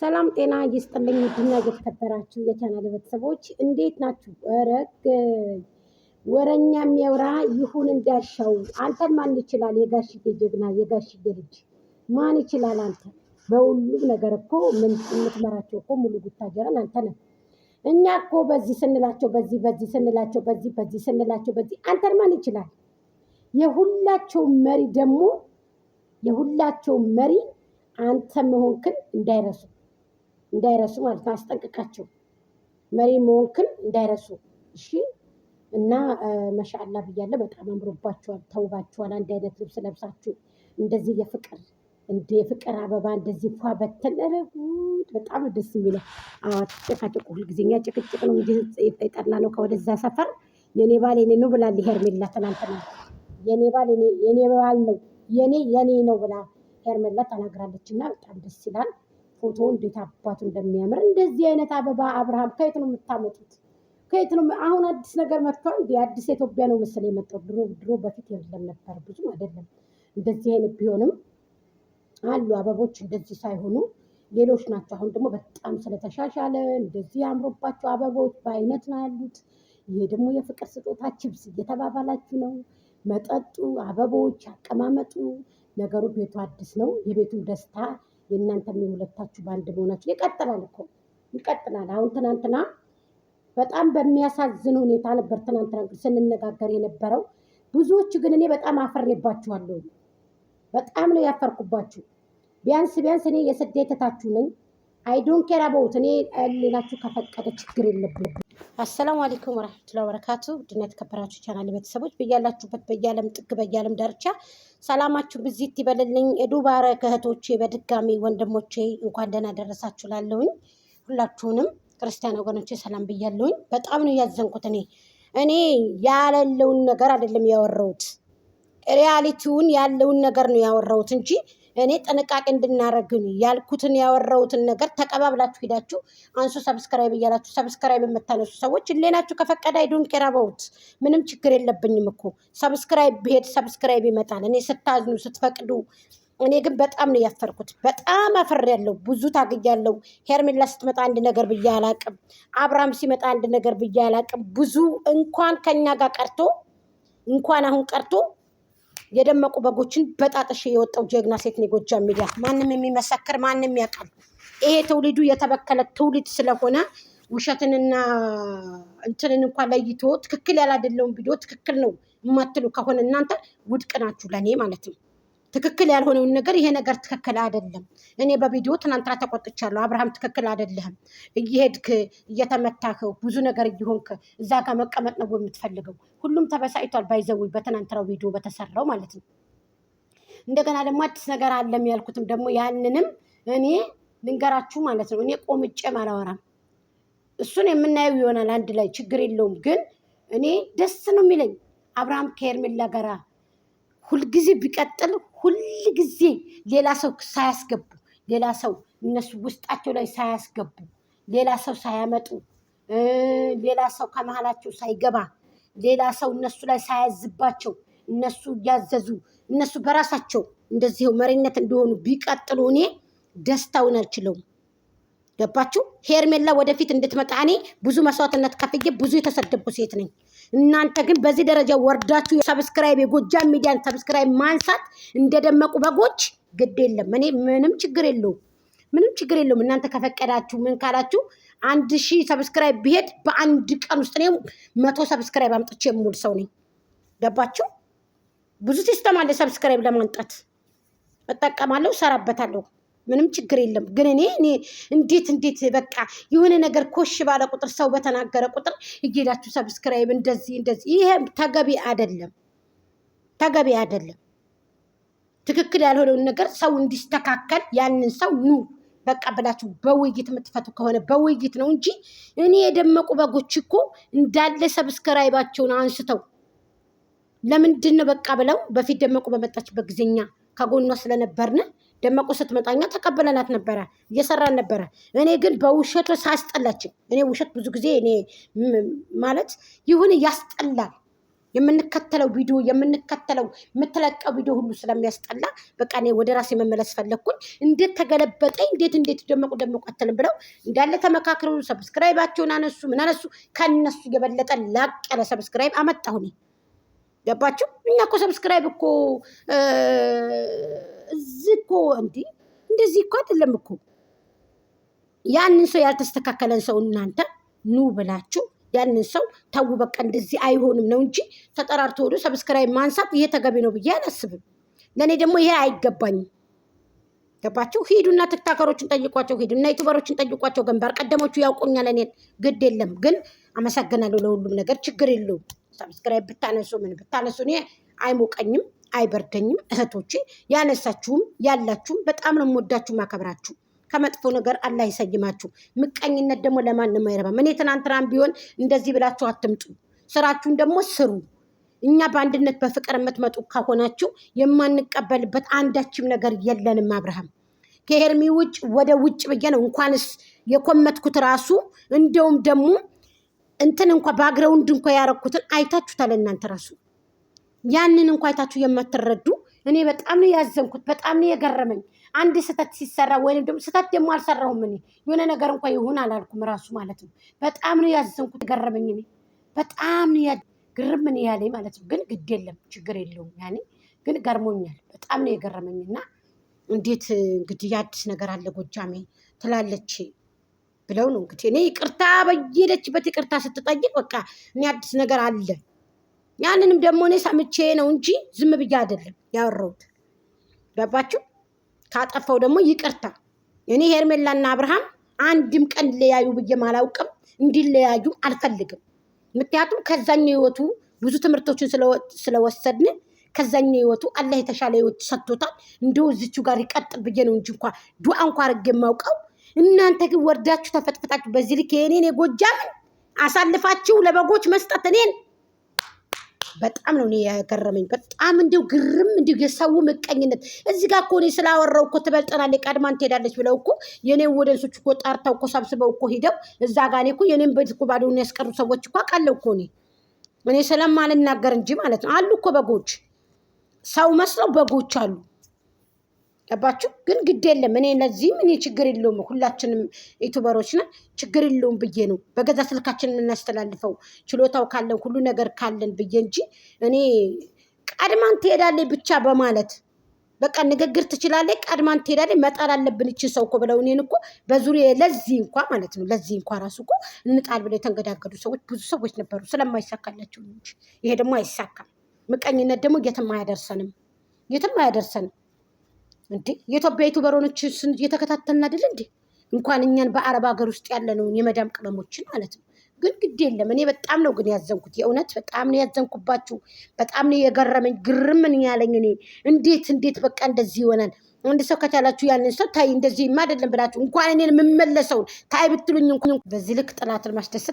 ሰላም ጤና ይስጥልኝ ውድና የተከበራችሁ የቻናል ቤተሰቦች እንዴት ናችሁ? ወረኛ የሚያወራ ይሁን እንዳሻው። አንተን ማን ይችላል? የጋሽዬ ጀግና የጋሽዬ ልጅ ማን ይችላል? አንተ በሁሉም ነገር እኮ የምትመራቸው እኮ ሙሉ ጉታጀራን አንተ ነህ። እኛ እኮ በዚህ ስንላቸው በዚህ ስንላቸው በዚህ ስንላቸው በዚህ አንተን ማን ይችላል? የሁላቸው መሪ ደግሞ የሁላቸው መሪ አንተ መሆንክን እንዳይረሱ ማለት አስጠንቅቃቸው። መሪ መሆንክን እንዳይረሱ እሺ። እና ማሻአላ ብያለሁ። በጣም አምሮባችኋል፣ ተውባችኋል። አንድ አይነት ልብስ ለብሳችሁ እንደዚህ የፍቅር አበባ እንደዚህ ፏ በተን ረጉት በጣም ደስ የሚለው። አትጨቃጨቁ። ሁልጊዜኛ ጭቅጭቅ ነው እንጂ የጠላ ነው። ከወደዛ ሰፈር የኔ ባል የኔ ነው ብላለች ሄርሜላ ትናንትና። የኔ ባል የኔ ባል ነው የኔ ነው ብላ ሄርሜላ ተናግራለች። እና በጣም ደስ ይላል። ፎቶ እንዴት አባቱ እንደሚያምር እንደዚህ አይነት አበባ አብርሃም ከየት ነው የምታመጡት? ከየት ነው? አሁን አዲስ ነገር መጥቷል። እንደ አዲስ ኢትዮጵያ ነው መሰለኝ የመጣው። ድሮ በፊት የለም ነበር፣ ብዙም አይደለም። እንደዚህ አይነት ቢሆንም አሉ አበቦች እንደዚህ ሳይሆኑ ሌሎች ናቸው። አሁን ደግሞ በጣም ስለተሻሻለ እንደዚህ አምሮባቸው አበቦች በአይነት ነው ያሉት። ይሄ ደግሞ የፍቅር ስጦታ ችብስ እየተባባላችሁ ነው። መጠጡ፣ አበቦች፣ አቀማመጡ ነገሩ ቤቱ አዲስ ነው። የቤቱ ደስታ የእናንተም የሁለታችሁ በአንድ መሆናችሁ ይቀጥላል እኮ ይቀጥላል። አሁን ትናንትና በጣም በሚያሳዝን ሁኔታ ነበር ትናንትና ስንነጋገር የነበረው። ብዙዎች ግን እኔ በጣም አፈሬባችኋለሁ። በጣም ነው ያፈርኩባችሁ። ቢያንስ እኔ የስደት እህታችሁ ነኝ። አይዶን ኬር አባውት እኔ ሌላችሁ ከፈቀደ ችግር የለብኝም። አሰላሙ አለይኩም ወራህመቱላሂ ወበረካቱ። ድና የተከበራችሁ ቻናል ቤተሰቦች በያላችሁበት በየዓለም ጥግ በየዓለም ዳርቻ ሰላማችሁ ብዚት ይበልልኝ። ዱባረክ እህቶቼ፣ በድጋሚ ወንድሞቼ እንኳን ደህና ደረሳችሁ ላለሁኝ ሁላችሁንም ክርስቲያን ወገኖቼ ሰላም ብያለሁኝ። በጣም ነው ያዘንኩት። እኔ ያለለውን ነገር አይደለም ያወራሁት፣ ሪያሊቲውን ያለውን ነገር ነው ያወራሁት እንጂ እኔ ጥንቃቄ እንድናረግን ያልኩትን ያወራሁትን ነገር ተቀባብላችሁ ሄዳችሁ አንሱ ሰብስክራይብ እያላችሁ ሰብስክራይብ የምታነሱ ሰዎች ሌናችሁ ከፈቀደ አይዶን ኬር አባውት ምንም ችግር የለብኝም እኮ ሰብስክራይብ ብሄድ ሰብስክራይብ ይመጣል። እኔ ስታዝኑ ስትፈቅዱ። እኔ ግን በጣም ነው ያፈርኩት። በጣም አፈሬያለሁ። ብዙ ታግያለሁ። ሄርሜላ ስትመጣ አንድ ነገር ብዬ አላቅም። አብርሃም ሲመጣ አንድ ነገር ብዬ አላቅም። ብዙ እንኳን ከኛ ጋር ቀርቶ እንኳን አሁን ቀርቶ የደመቁ በጎችን በጣጥሽ የወጣው ጀግና ሴት ነው ጎጃም ሚዲያ። ማንም የሚመሰክር ማንም ያውቃል። ይሄ ትውልዱ የተበከለ ትውልድ ስለሆነ ውሸትንና እንትንን እንኳን ለይቶ ትክክል ያላደለውን ቪዲዮ ትክክል ነው የማትሉ ከሆነ እናንተ ውድቅ ናችሁ ለኔ ማለት ነው። ትክክል ያልሆነውን ነገር ይሄ ነገር ትክክል አይደለም። እኔ በቪዲዮ ትናንትና ተቆጥቻለሁ። አብርሃም ትክክል አይደለም፣ እየሄድክ እየተመታህ ብዙ ነገር እየሆንክ እዛ ጋር መቀመጥ ነው የምትፈልገው። ሁሉም ተበሳይቷል። ባይዘው በትናንትናው ቪዲዮ በተሰራው ማለት ነው። እንደገና ደግሞ አዲስ ነገር አለም ያልኩትም ደግሞ ያንንም እኔ ልንገራችሁ ማለት ነው። እኔ ቆምጬም አላወራም። እሱን የምናየው ይሆናል አንድ ላይ ችግር የለውም። ግን እኔ ደስ ነው የሚለኝ አብርሃም ከሄርሜላ ጋራ ሁልጊዜ ቢቀጥል፣ ሁልጊዜ ሌላ ሰው ሳያስገቡ፣ ሌላ ሰው እነሱ ውስጣቸው ላይ ሳያስገቡ፣ ሌላ ሰው ሳያመጡ፣ ሌላ ሰው ከመሀላቸው ሳይገባ፣ ሌላ ሰው እነሱ ላይ ሳያዝባቸው፣ እነሱ እያዘዙ እነሱ በራሳቸው እንደዚሁ መሪነት እንደሆኑ ቢቀጥሉ እኔ ደስታውን አልችለውም። ገባችሁ? ሄርሜላ ወደፊት እንድትመጣ እኔ ብዙ መስዋዕትነት ከፍዬ ብዙ የተሰደብኩ ሴት ነኝ። እናንተ ግን በዚህ ደረጃ ወርዳችሁ ሰብስክራይብ የጎጃም ሚዲያን ሰብስክራይብ ማንሳት እንደደመቁ በጎች ግድ የለም። እኔ ምንም ችግር የለውም። እናንተ ከፈቀዳችሁ ምን ካላችሁ 1000 ሰብስክራይብ ቢሄድ በአንድ ቀን ውስጥ እኔ 100 ሰብስክራይብ አምጥቼ የምውል ሰው ነኝ። ገባችሁ? ብዙ ሲስተም አለ ሰብስክራይብ ለማምጣት እጠቀማለሁ፣ ሰራበታለሁ። ምንም ችግር የለም። ግን እኔ እንዴት በቃ የሆነ ነገር ኮሽ ባለ ቁጥር ሰው በተናገረ ቁጥር እየሄዳችሁ ሰብስክራይብ እንደዚህ ይሄ ተገቢ አይደለም። ትክክል ያልሆነውን ነገር ሰው እንዲስተካከል ያንን ሰው ኑ በቃ ብላችሁ በውይይት የምትፈቱ ከሆነ በውይይት ነው እንጂ እኔ የደመቁ በጎች እኮ እንዳለ ሰብስክራይባቸውን አንስተው ለምንድን ነው በቃ ብለው በፊት ደመቁ በመጣችበት ጊዜኛ ከጎኗ ስለነበርን ደመቁ ስትመጣኛ ተቀበለናት ነበረ፣ እየሰራን ነበረ። እኔ ግን በውሸት ሳያስጠላችን፣ እኔ ውሸት ብዙ ጊዜ እኔ ማለት ይሁን ያስጠላል። የምንከተለው ቪዲዮ የምትለቀው ቪዲዮ ሁሉ ስለሚያስጠላ በቃ እኔ ወደ ራሴ መመለስ ፈለኩኝ። እንዴት ተገለበጠኝ እንዴት ደመቁ አትልም ብለው እንዳለ ተመካክረው ሰብስክራይባቸውን አነሱ ምን አነሱ። ከነሱ የበለጠ ላቅ ያለ ሰብስክራይብ አመጣሁ እኔ። ገባችሁ? እኛ እኮ ሰብስክራይብ እኮ እዚህ እኮ እንደዚህ እኮ አይደለም እኮ። ያንን ሰው ያልተስተካከለን ሰው እናንተ ኑ ብላችሁ ያንን ሰው ተው በቃ እንደዚህ አይሆንም ነው እንጂ ተጠራርቶ ወደ ሰብስክራይብ ማንሳት ይሄ ተገቢ ነው ብዬ አላስብም። ለኔ ደግሞ ይሄ አይገባኝም። ገባችሁ? ሂዱና ቲክቶከሮችን ጠይቋቸው፣ ሂዱና ዩቲዩበሮችን ጠይቋቸው። ግንባር ቀደሞቹ ያውቁኛል እኔን። ግድ የለም ግን አመሰግናለሁ ለሁሉም ነገር። ችግር የለውም። ሰብስክራይብ ብታነሱ ምን ብታነሱ እኔ አይሞቀኝም አይበርደኝም። እህቶቼ ያነሳችሁም ያላችሁም በጣም ነው የምወዳችሁ ማከብራችሁ። ከመጥፎ ነገር አላህ ይሰይማችሁ። ምቀኝነት ደግሞ ለማንም አይረባም። እኔ ትናንትናም ቢሆን እንደዚህ ብላችሁ አትምጡ። ስራችሁን ደግሞ ስሩ። እኛ በአንድነት በፍቅር የምትመጡ ከሆናችሁ የማንቀበልበት አንዳችም ነገር የለንም። አብርሃም ከሄርሚ ውጭ ወደ ውጭ ብዬ ነው እንኳንስ የኮመትኩት ራሱ እንደውም ደግሞ እንኳ ባግራውንድ እንኳ ያረኩትን አይታችሁታል እናንተ ራሱ። ያንን እንኳ አይታችሁ የማትረዱ እኔ በጣም ነው ያዘንኩት። በጣም ነው የገረመኝ። አንድ ስህተት ሲሰራ ወይንም ደግሞ ስህተት ደግሞ አልሰራሁም እኔ የሆነ ነገር እንኳ ይሁን አላልኩም ራሱ ማለት ነው። በጣም ነው ያዘንኩት፣ ገረመኝ። እኔ በጣም ነው ግርም ነው ያለኝ ማለት ነው። ግን ግድ የለም ችግር የለውም። ያኔ ግን ገርሞኛል። በጣም ነው የገረመኝና እንዴት እንግዲህ የአዲስ ነገር አለ ጎጃሜ ትላለች ብለው ነው እንግዲህ እኔ ይቅርታ በየሄደችበት ይቅርታ ስትጠይቅ በቃ እኔ አዲስ ነገር አለ። ያንንም ደግሞ እኔ ሰምቼ ነው እንጂ ዝም ብዬ አይደለም ያወራሁት። ገባችሁ? ካጠፋው ደግሞ ይቅርታ። እኔ ሄርሜላና አብርሃም አንድም ቀን ሊለያዩ ብዬም አላውቅም፣ እንዲለያዩም አልፈልግም። ምክንያቱም ከዛኛው ህይወቱ ብዙ ትምህርቶችን ስለወሰድን ከዛኛው ህይወቱ አላህ የተሻለ ህይወት ሰጥቶታል። እንደው እዚቹ ጋር ይቀጥል ብዬ ነው እንጂ እንኳን ዱዓ እንኳን አድርጌ የማውቀው። እናንተ ግን ወርዳችሁ ተፈጥፍጣችሁ በዚህ ልክ የኔን የጎጃምን አሳልፋችሁ ለበጎች መስጠት እኔን በጣም ነው ያገረመኝ። በጣም እንደው ግርም እንደው የሰው ምቀኝነት እዚህ ጋር እኮ እኔ ስላወራው እኮ ትበልጠናለች ቀድማን ትሄዳለች ብለው እኮ የኔን ወደንሶች እኮ ጣርተው እኮ ሰብስበው እኮ ሂደው እዛ ጋር እኔ እኮ የኔን ቤት እኮ ባዶውን ያስቀሩ ሰዎች እኮ አውቃለሁ እኮ እኔ ስለማልናገር እንጂ ማለት ነው። አሉ እኮ በጎች ሰው መስለው በጎች አሉ። ገባችሁ? ግን ግድ የለም እኔ ለዚህም እኔ ችግር የለውም። ሁላችንም ዩቲዩበሮች ነን፣ ችግር የለውም ብዬ ነው በገዛ ስልካችን የምናስተላልፈው ችሎታው ካለን ሁሉ ነገር ካለን ብዬ እንጂ እኔ ቀድማን ትሄዳለች ብቻ በማለት በቃ ንግግር ትችላለች፣ ቀድማን ትሄዳለች፣ መጣል አለብን እቺ ሰው እኮ ብለው እኔን እኮ በዙሪያ ለዚህ እንኳ ማለት ነው ለዚህ እንኳ ራሱ እኮ እንጣል ብለው የተንገዳገዱ ሰዎች ብዙ ሰዎች ነበሩ፣ ስለማይሳካላቸው እንጂ። ይሄ ደግሞ አይሳካም። ምቀኝነት ደግሞ የትም አያደርሰንም፣ የትም አያደርሰንም። እንዴ የኢትዮጵያ ዩቲዩበሮች እየተከታተልን አይደል እንዴ? እንኳን እኛን በአረብ ሀገር ውስጥ ያለነውን የመዳም ቅመሞችን ማለት ነው። ግን ግድ የለም እኔ በጣም ነው ግን ያዘንኩት፣ የእውነት በጣም ነው ያዘንኩባችሁ። በጣም ነው የገረመኝ፣ ግርም ምን ያለኝ እኔ እንዴት በቃ እንደዚህ ይሆናል። አንድ ሰው ከቻላችሁ ያንን ሰው ታይ እንደዚህ አይደለም ብላችሁ እንኳን እኔን የምመለሰውን ታይ ብትሉኝ በዚህ ልክ ጥላትን ማስደሰት